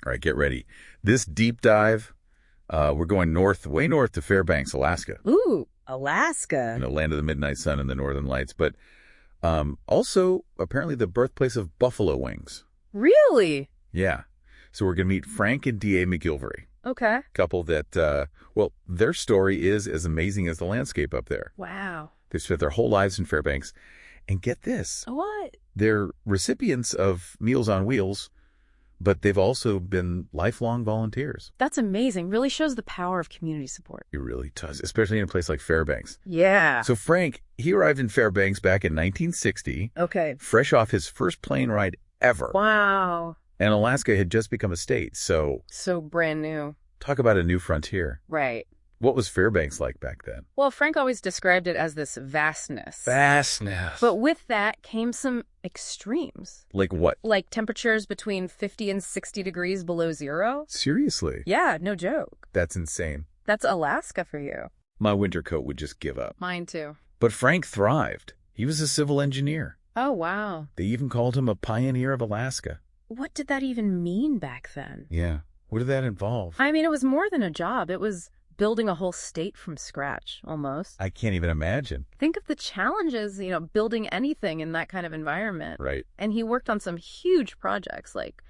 All right, get ready. This deep dive, we're going north, way north to Fairbanks, Alaska. Ooh, Alaska. Land of the midnight sun and the northern lights. But also, apparently, the birthplace of buffalo wings. Really? Yeah. So we're going to meet Frank and D.A. McGilvary. Okay. Couple that, their story is as amazing as the landscape up there. Wow. They spent their whole lives in Fairbanks. And get this. What? They're recipients of Meals on Wheels, but they've also been lifelong volunteers. That's amazing. Really shows the power of community support. It really does, especially in a place like Fairbanks. Yeah. So Frank, he arrived in Fairbanks back in 1960. Okay. Fresh off his first plane ride ever. Wow. And Alaska had just become a state, so brand new. Talk about a new frontier. Right. What was Fairbanks like back then? Well, Frank always described it as this vastness. Vastness. But with that came some extremes. Like what? Like temperatures between 50 and 60 degrees below zero. Seriously? Yeah, no joke. That's insane. That's Alaska for you. My winter coat would just give up. Mine too. But Frank thrived. He was a civil engineer. Oh, wow. They even called him a pioneer of Alaska. What did that even mean back then? Yeah. What did that involve? I mean, it was more than a job. It was building a whole state from scratch, almost. I can't even imagine. Think of the challenges, building anything in that kind of environment. Right. And he worked on some huge projects, like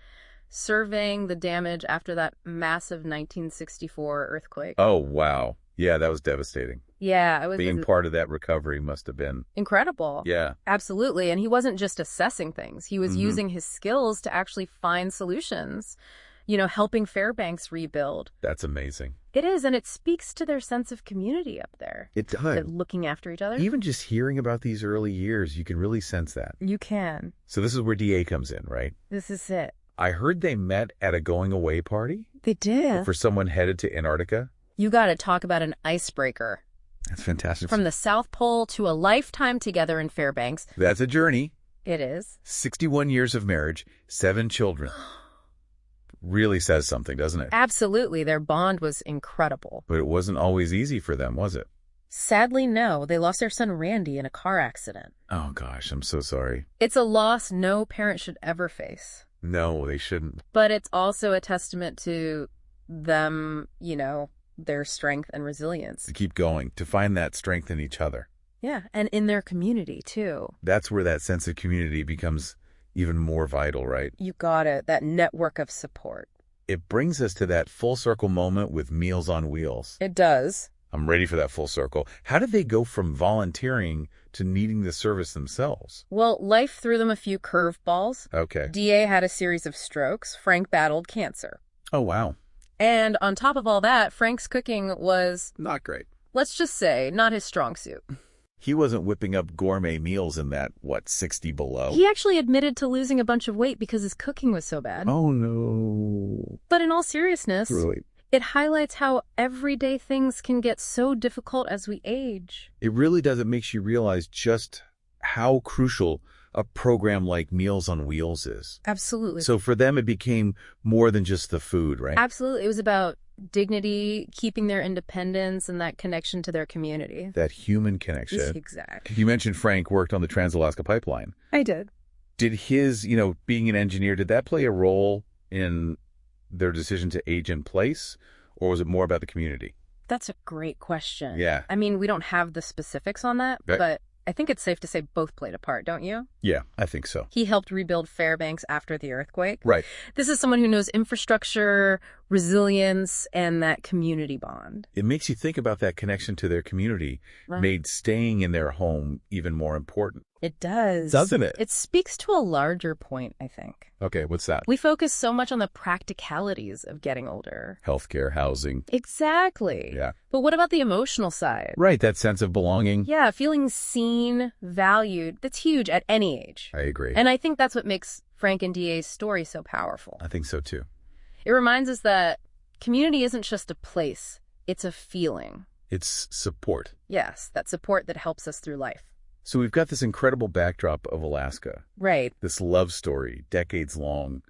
surveying the damage after that massive 1964 earthquake. Oh, wow. Yeah, that was devastating. Yeah, it was. Being part of that recovery must have been incredible. Yeah. Absolutely. And he wasn't just assessing things. He was using his skills to actually find solutions, helping Fairbanks rebuild. That's amazing. It is, and it speaks to their sense of community up there. It does. They're looking after each other. Even just hearing about these early years, you can really sense that. You can. So this is where DA comes in, right? This is it. I heard they met at a going-away party. They did. For someone headed to Antarctica. You got to talk about an icebreaker. That's fantastic. From the South Pole to a lifetime together in Fairbanks. That's a journey. It is. 61 years of marriage, 7 children. Really says something, doesn't it? Absolutely. Their bond was incredible. But it wasn't always easy for them, was it? Sadly, no. They lost their son Randy in a car accident. Oh, gosh, I'm so sorry. It's a loss no parent should ever face. No, they shouldn't. But it's also a testament to them, their strength and resilience. To keep going, to find that strength in each other. Yeah, and in their community, too. That's where that sense of community becomes even more vital, right? You got it, that network of support. It brings us to that full circle moment with Meals on Wheels. It does. I'm ready for that full circle. How did they go from volunteering to needing the service themselves? Well, life threw them a few curveballs. Okay. DA had a series of strokes. Frank battled cancer. Oh, wow. And on top of all that, Frank's cooking was, not great. Let's just say, not his strong suit. He wasn't whipping up gourmet meals in that, 60 below? He actually admitted to losing a bunch of weight because his cooking was so bad. Oh, no. But in all seriousness, Really? It highlights how everyday things can get so difficult as we age. It really does. It makes you realize just how crucial a program like Meals on Wheels is. Absolutely. So for them, it became more than just the food, right? Absolutely. It was about dignity, keeping their independence, and that connection to their community. That human connection. Exactly. You mentioned Frank worked on the Trans-Alaska Pipeline. I did. Did his, being an engineer, did that play a role in their decision to age in place, or was it more about the community? That's a great question. Yeah. I mean, we don't have the specifics on that, right. But I think it's safe to say both played a part, don't you? Yeah, I think so. He helped rebuild Fairbanks after the earthquake. Right. This is someone who knows infrastructure, resilience, and that community bond. It makes you think about that connection to their community, Right. Made staying in their home even more important. It does. Doesn't it? It speaks to a larger point, I think. Okay, what's that? We focus so much on the practicalities of getting older. Healthcare, housing. Exactly. Yeah. But what about the emotional side? Right, that sense of belonging. Yeah, feeling seen, valued. That's huge at any age. I agree. And I think that's what makes Frank and D.A.'s story so powerful. I think so, too. It reminds us that community isn't just a place. It's a feeling. It's support. Yes, that support that helps us through life. So we've got this incredible backdrop of Alaska. Right. This love story, decades long,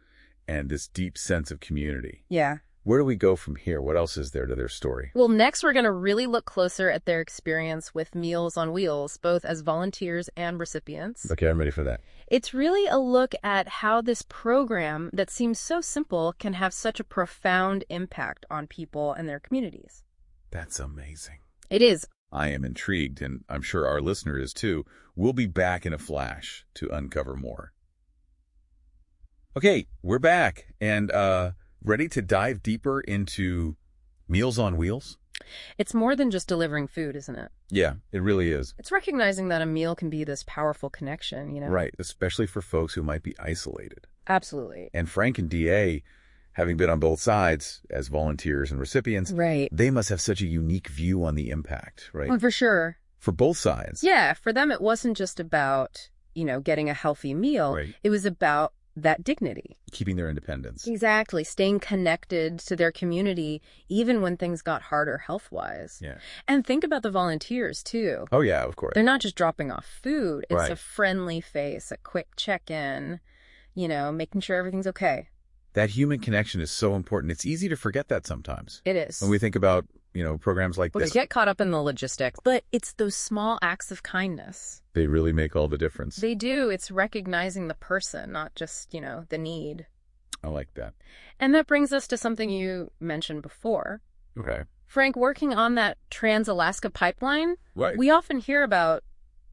and this deep sense of community. Yeah. Where do we go from here? What else is there to their story? Well, next we're going to really look closer at their experience with Meals on Wheels, both as volunteers and recipients. Okay, I'm ready for that. It's really a look at how this program that seems so simple can have such a profound impact on people and their communities. That's amazing. It is. I am intrigued, and I'm sure our listener is too. We'll be back in a flash to uncover more. Okay, we're back, and ready to dive deeper into Meals on Wheels? It's more than just delivering food, isn't it? Yeah, it really is. It's recognizing that a meal can be this powerful connection, you know? Right, especially for folks who might be isolated. Absolutely. And Frank and D.A., having been on both sides as volunteers and recipients, Right. they must have such a unique view on the impact, right? Oh, for sure. For both sides. Yeah, for them it wasn't just about, getting a healthy meal. Right. It was about that dignity. Keeping their independence. Exactly. Staying connected to their community, even when things got harder health-wise. Yeah. And think about the volunteers, too. Oh, yeah, of course. They're not just dropping off food. It's Right. a friendly face, a quick check-in, making sure everything's okay. That human connection is so important. It's easy to forget that sometimes. It is. When we think about, programs like Well, this, they get caught up in the logistics, but it's those small acts of kindness. they really make all the difference. They do. It's recognizing the person, not just, the need. I like that. And that brings us to something you mentioned before. Okay. Frank, working on that Trans-Alaska pipeline, Right. we often hear about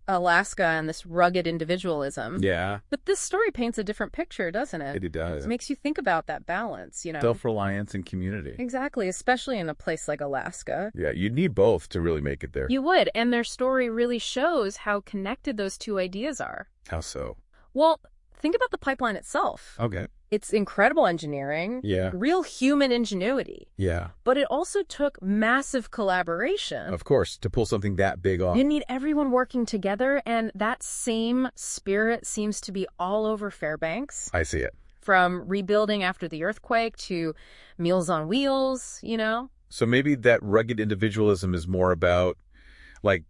Alaska and this rugged individualism. Yeah, But this story paints a different picture, doesn't it? it does. It makes you think about that balance, Self-reliance and community. Exactly, especially in a place like Alaska. Yeah, you need both to really make it there. You would, and their story really shows how connected those two ideas are. How so? Well, think about the pipeline itself. Okay. It's incredible engineering, Yeah. real human ingenuity, Yeah. but it also took massive collaboration. Of course, to pull something that big off. You need everyone working together, and that same spirit seems to be all over Fairbanks. I see it. From rebuilding after the earthquake to Meals on Wheels, So maybe that rugged individualism is more about,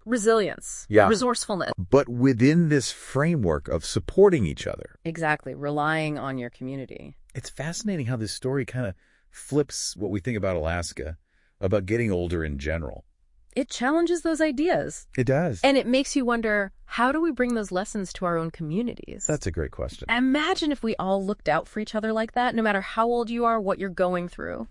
resilience, Yeah. resourcefulness. but within this framework of supporting each other. Exactly, relying on your community. It's fascinating how this story kind of flips what we think about Alaska, about getting older in general. It challenges those ideas. It does. And it makes you wonder, how do we bring those lessons to our own communities? That's a great question. Imagine if we all looked out for each other like that, no matter how old you are, what you're going through.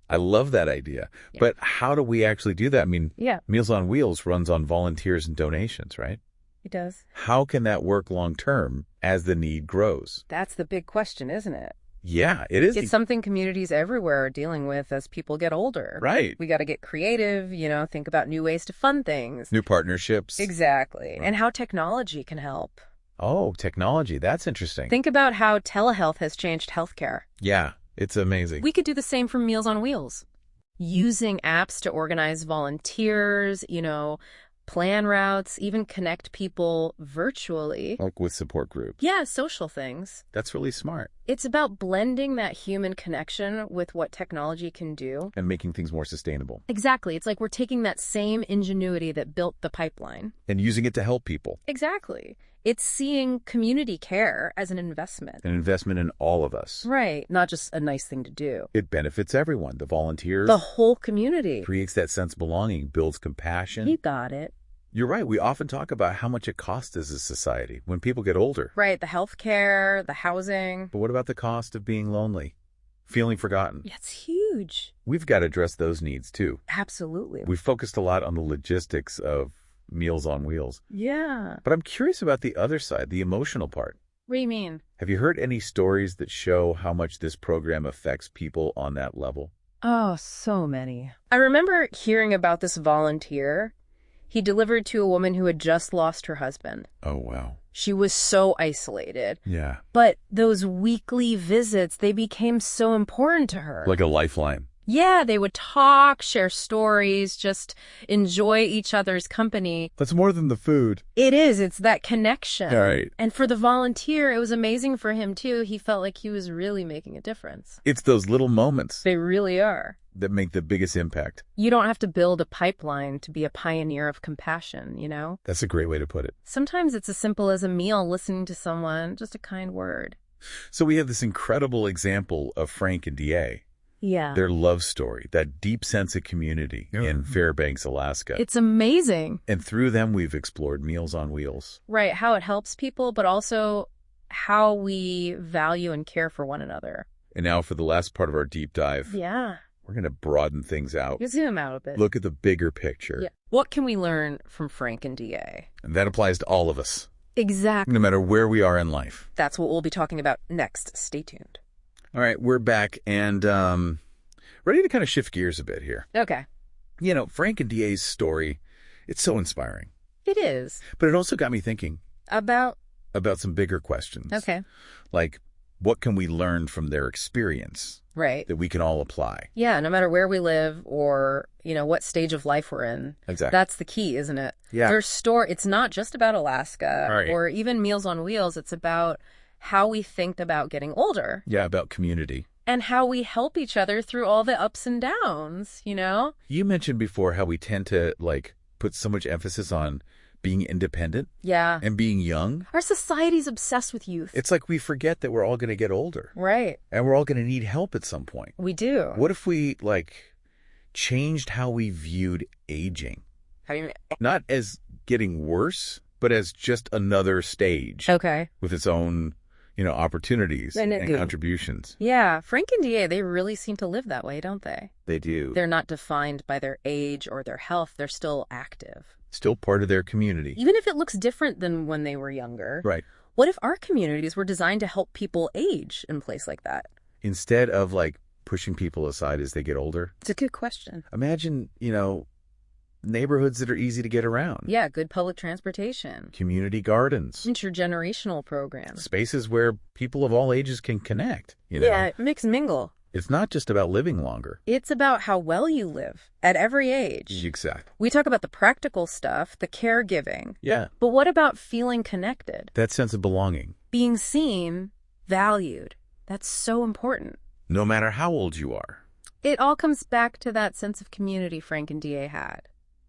I love that idea. Yeah. But how do we actually do that? I mean, Yeah, Meals on Wheels runs on volunteers and donations, right? it does. How can that work long term as the need grows? That's the big question, isn't it? Yeah, it is. It's something communities everywhere are dealing with as people get older. Right. We got to get creative, think about new ways to fund things. New partnerships. Exactly. And how technology can help. Oh, technology. That's interesting. Think about how telehealth has changed healthcare. Yeah, it's amazing. We could do the same for Meals on Wheels. Using apps to organize volunteers, plan routes, even connect people virtually. Like with support groups. Yeah, social things. That's really smart. It's about blending that human connection with what technology can do. And making things more sustainable. Exactly. It's like we're taking that same ingenuity that built the pipeline. And using it to help people. Exactly. It's seeing community care as an investment. An investment in all of us. Right. Not just a nice thing to do. It benefits everyone. The volunteers. The whole community. Creates that sense of belonging, builds compassion. You got it. You're right. We often talk about how much it costs as a society when people get older. Right. The healthcare, the housing. But what about the cost of being lonely? Feeling forgotten? Yeah, it's huge. We've got to address those needs too. Absolutely. We've focused a lot on the logistics of Meals on Wheels. Yeah. But I'm curious about the other side, the emotional part. What do you mean? Have you heard any stories that show how much this program affects people on that level? Oh, so many. I remember hearing about this volunteer. He delivered to a woman who had just lost her husband. Oh, wow. She was so isolated. Yeah. But those weekly visits, they became so important to her. Like a lifeline. Yeah, they would talk, share stories, just enjoy each other's company. That's more than the food. It is. It's that connection. All right. And for the volunteer, it was amazing for him, too. He felt like he was really making a difference. It's those little moments They really are. that make the biggest impact. You don't have to build a pipeline to be a pioneer of compassion, That's a great way to put it. Sometimes it's as simple as a meal, listening to someone, just a kind word. So we have this incredible example of Frank and D.A. Yeah. Their love story, that deep sense of community in Fairbanks, Alaska. It's amazing. And through them, we've explored Meals on Wheels. Right, how it helps people, but also how we value and care for one another. And now for the last part of our deep dive, Yeah. we're going to broaden things out. You zoom out a bit. Look at the bigger picture. Yeah. What can we learn from Frank and D.A.? And that applies to all of us, Exactly. no matter where we are in life. That's what we'll be talking about next. Stay tuned. All right, we're back and ready to kind of shift gears a bit here. Okay. You know, Frank and D.A.'s story, it's so inspiring. It is. But it also got me thinking About some bigger questions. Okay. Like, what can we learn from their experience Right. that we can all apply? Yeah, no matter where we live or, what stage of life we're in. Exactly. That's the key, isn't it? Yeah. Their story, it's not just about Alaska Right. or even Meals on Wheels. It's about how we think about getting older Yeah, about community. and how we help each other through all the ups and downs, You mentioned before how we tend to, put so much emphasis on being independent Yeah. and being young. Our society's obsessed with youth. It's like we forget that we're all going to get older Right. and we're all going to need help at some point. We do. What if we, changed how we viewed aging? How do you Not as getting worse, but as just another stage Okay. with its own, opportunities And and contributions. Yeah, Frank and D.A., they really seem to live that way, don't they? They do. They're not defined by their age or their health. They're still active. Still part of their community. Even if it looks different than when they were younger. Right. What if our communities were designed to help people age in a place like that? Instead of, pushing people aside as they get older. It's a good question. Imagine, neighborhoods that are easy to get around. Yeah, good public transportation. Community gardens. Intergenerational programs. Spaces where people of all ages can connect. Yeah, mix and mingle. It's not just about living longer. It's about how well you live at every age. Exactly. We talk about the practical stuff, the caregiving. Yeah. But what about feeling connected? That sense of belonging. Being seen, valued. That's so important. No matter how old you are. It all comes back to that sense of community Frank and D.A. had.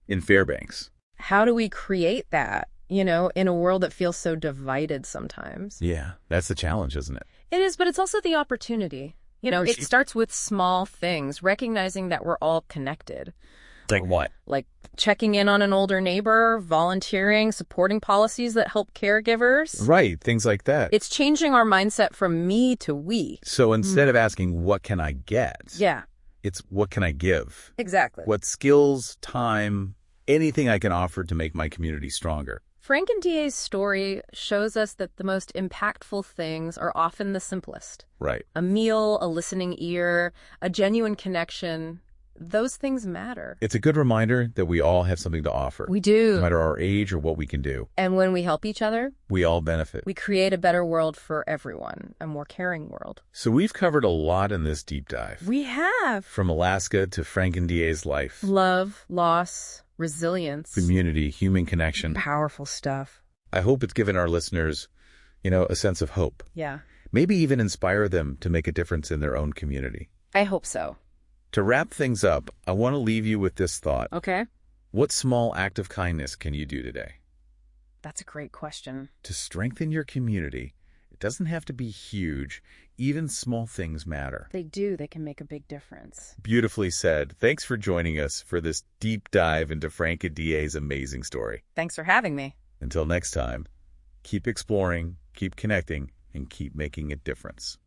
In Fairbanks. How do we create that, in a world that feels so divided sometimes? Yeah, that's the challenge, isn't it? It is, but it's also the opportunity. It starts with small things, recognizing that we're all connected. Like what? Like checking in on an older neighbor, volunteering, supporting policies that help caregivers. Right, things like that. It's changing our mindset from me to we. So instead of asking, what can I get? Yeah. It's what can I give? Exactly. What skills, time, anything I can offer to make my community stronger. Frank and D.A.'s story shows us that the most impactful things are often the simplest. Right. A meal, a listening ear, a genuine connection. Those things matter. It's a good reminder that we all have something to offer. We do. No matter our age or what we can do. And when we help each other, we all benefit. We create a better world for everyone, a more caring world. So we've covered a lot in this deep dive. We have. From Alaska to Frank and D.A.'s life. Love, loss, resilience. Community, human connection. Powerful stuff. I hope it's given our listeners, a sense of hope. Yeah. Maybe even inspire them to make a difference in their own community. I hope so. To wrap things up, I want to leave you with this thought. Okay. What small act of kindness can you do today? That's a great question. To strengthen your community, it doesn't have to be huge. Even small things matter. They do. They can make a big difference. Beautifully said. Thanks for joining us for this deep dive into Frank and D.A.'s amazing story. Thanks for having me. Until next time, keep exploring, keep connecting, and keep making a difference.